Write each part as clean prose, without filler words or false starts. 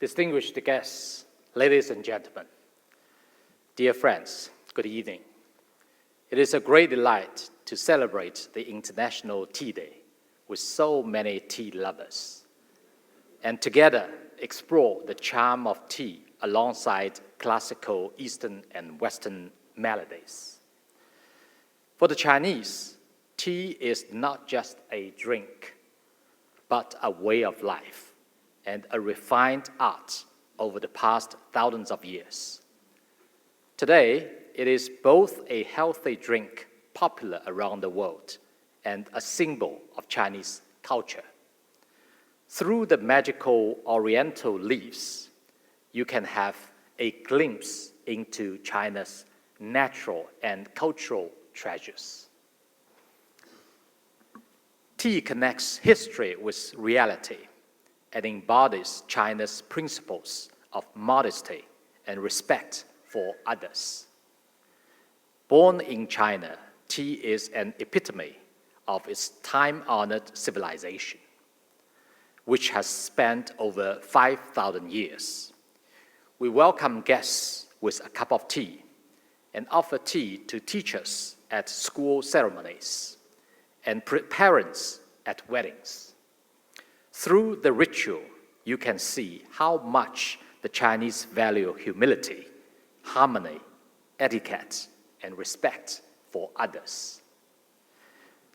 Distinguished guests, ladies and gentlemen, dear friends, good evening. It is a great delight to celebrate the International Tea Day with so many tea lovers, and together explore the charm of tea alongside classical Eastern and Western melodies. For the Chinese, tea is not just a drink, but a way of life and a refined art over the past thousands of years. Today, it is both a healthy drink popular around the world and a symbol of Chinese culture. Through the magical Oriental leaves, you can have a glimpse into China's natural and cultural treasures. Tea connects history with reality and embodies China's principles of modesty and respect for others. Born in China, tea is an epitome of its time-honored civilization, which has spanned over 5,000 years. We welcome guests with a cup of tea and offer tea to teachers at school ceremonies and parents at weddings. Through the ritual, you can see how much the Chinese value humility, harmony, etiquette, and respect for others.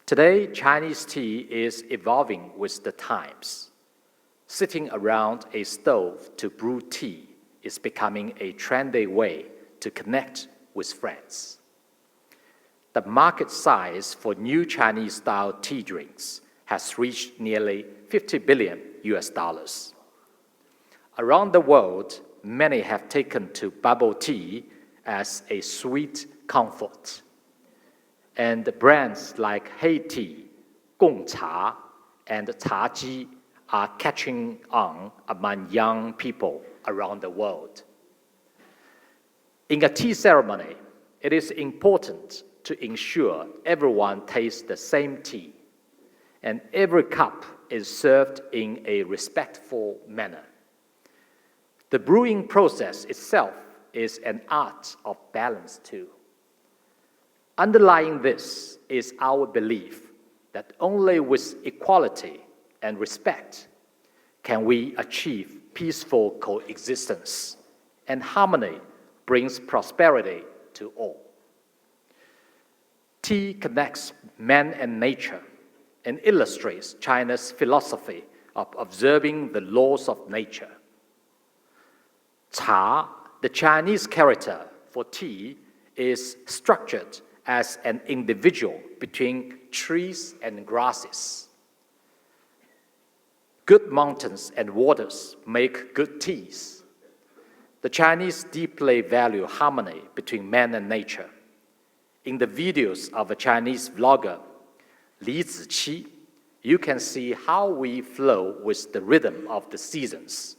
Today, Chinese tea is evolving with the times. Sitting around a stove to brew tea is becoming a trendy way to connect with friends. The market size for new Chinese-style tea drinks has reached nearly $50 billion. Around the world, many have taken to bubble tea as a sweet comfort. And brands like Hei Tea, Gong Cha, and Cha Ji are catching on among young people around the world. In a tea ceremony, it is important to ensure everyone tastes the same tea, and every cup is served in a respectful manner. The brewing process itself is an art of balance too. Underlying this is our belief that only with equality and respect can we achieve peaceful coexistence, and harmony brings prosperity to all. Tea connects man and nature and illustrates China's philosophy of observing the laws of nature. Cha, the Chinese character for tea, is structured as an individual between trees and grasses. Good mountains and waters make good teas. The Chinese deeply value harmony between man and nature. In the videos of a Chinese vlogger, Li Ziqi, you can see how we flow with the rhythm of the seasons.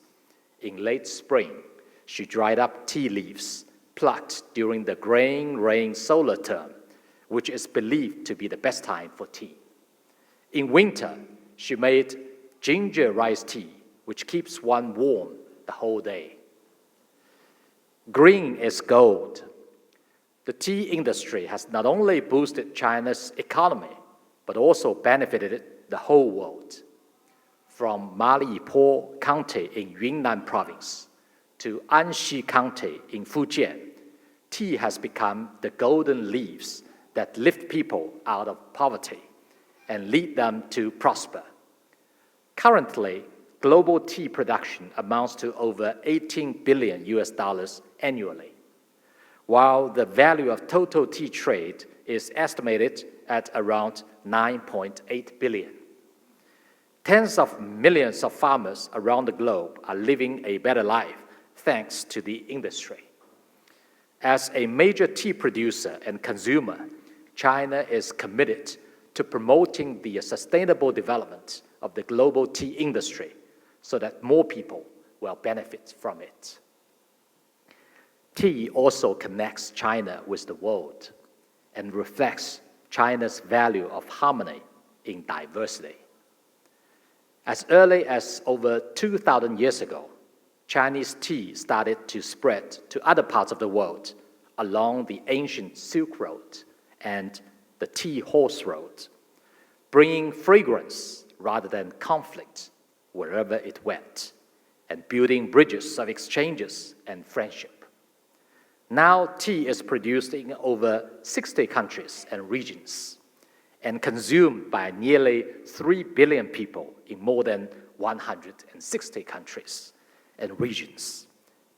In late spring, she dried up tea leaves plucked during the grain rain solar term, which is believed to be the best time for tea. In winter, she made ginger rice tea, which keeps one warm the whole day. Green is gold. The tea industry has not only boosted China's economy, but also benefited the whole world. From Malipo County in Yunnan Province to Anxi County in Fujian, tea has become the golden leaves that lift people out of poverty and lead them to prosper. Currently, global tea production amounts to over $18 billion annually, while the value of total tea trade is estimated at around $9.8 billion. Tens of millions of farmers around the globe are living a better life thanks to the industry. As a major tea producer and consumer, China is committed to promoting the sustainable development of the global tea industry so that more people will benefit from it. Tea also connects China with the world and reflects China's value of harmony in diversity. As early as over 2,000 years ago, Chinese tea started to spread to other parts of the world along the ancient Silk Road and the Tea Horse Road, bringing fragrance rather than conflict wherever it went, and building bridges of exchanges and friendship. Now, tea is produced in over 60 countries and regions, and consumed by nearly 3 billion people in more than 160 countries and regions,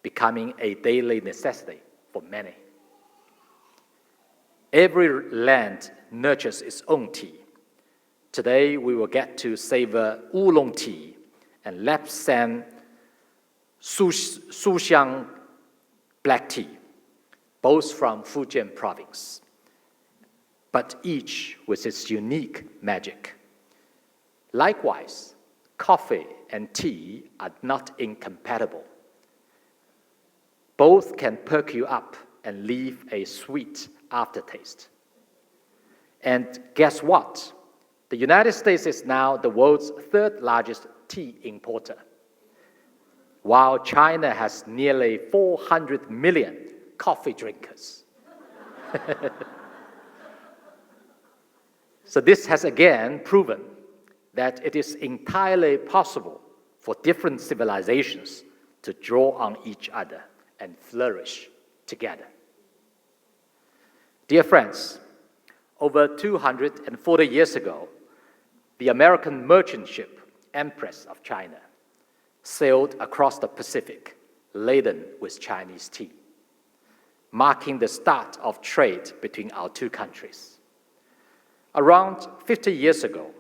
becoming a daily necessity for many. Every land nurtures its own tea. Today, we will get to savor oolong tea and Lapsang Fujian black tea, both from Fujian Province, but each with its unique magic. Likewise, coffee and tea are not incompatible. Both can perk you up and leave a sweet aftertaste. And guess what? The United States is now the world's third largest tea importer, while China has nearly 400 million coffee drinkers. So this has again proven that it is entirely possible for different civilizations to draw on each other and flourish together. Dear friends, over 240 years ago, the American merchant ship Empress of China sailed across the Pacific laden with Chinese tea, marking the start of trade between our two countries. Around 50 years ago,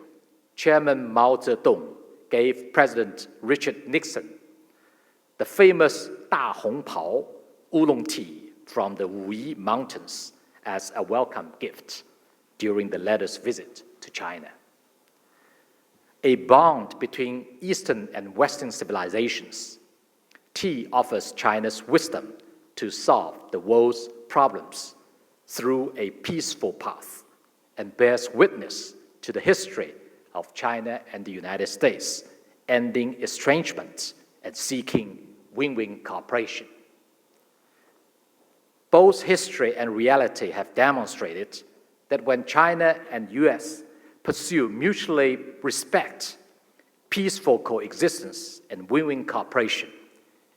Chairman Mao Zedong gave President Richard Nixon the famous Da Hong Pao oolong tea from the Wuyi Mountains as a welcome gift during the latter's visit to China. A bond between Eastern and Western civilizations, tea offers China's wisdom to solve the world's problems through a peaceful path and bears witness to the history of China and the United States, ending estrangement and seeking win-win cooperation. Both history and reality have demonstrated that when China and US pursue mutually respect, peaceful coexistence, and win-win cooperation,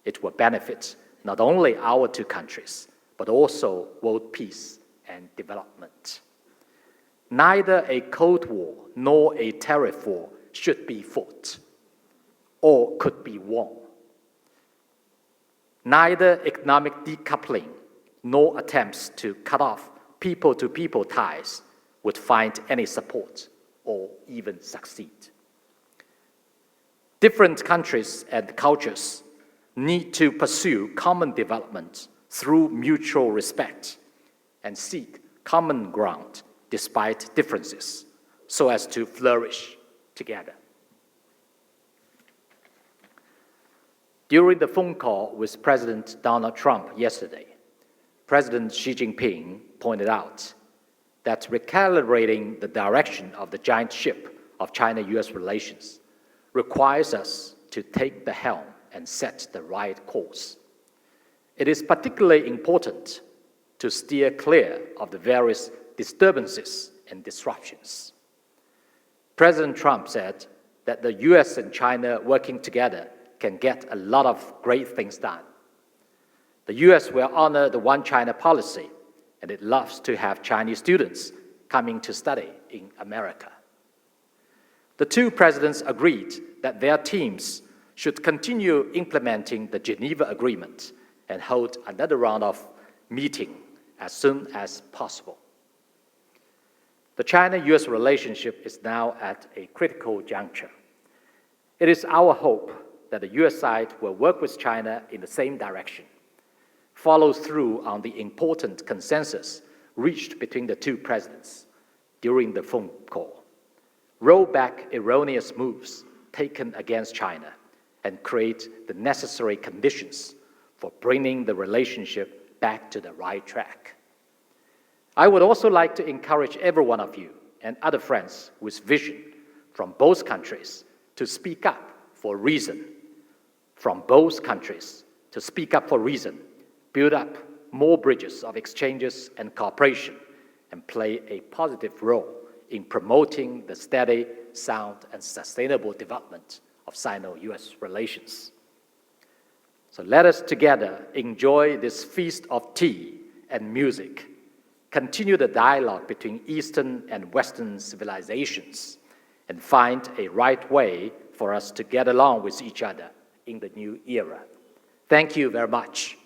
it will benefit not only our two countries, but also world peace and development. Neither a Cold War nor a tariff war should be fought or could be won. Neither economic decoupling nor attempts to cut off people-to-people ties would find any support or even succeed. Different countries and cultures need to pursue common development through mutual respect and seek common ground despite differences, so as to flourish together. During the phone call with President Donald Trump yesterday, President Xi Jinping pointed out that recalibrating the direction of the giant ship of China-US relations requires us to take the helm and set the right course. It is particularly important to steer clear of the various disturbances and disruptions. President Trump said that the US and China working together can get a lot of great things done. The US will honor the One China policy, and it loves to have Chinese students coming to study in America. The two presidents agreed that their teams should continue implementing the Geneva Agreement and hold another round of meeting as soon as possible. The China-US relationship is now at a critical juncture. It is our hope that the US side will work with China in the same direction, follow through on the important consensus reached between the two presidents during the phone call, roll back erroneous moves taken against China, and create the necessary conditions for bringing the relationship back to the right track. I would also like to encourage every one of you and other friends with vision from both countries to speak up for reason, from both countries to speak up for reason, build up more bridges of exchanges and cooperation, and play a positive role in promoting the steady, sound, and sustainable development of Sino-US relations. So let us together enjoy this feast of tea and music, continue the dialogue between Eastern and Western civilizations, and find a right way for us to get along with each other in the new era. Thank you very much.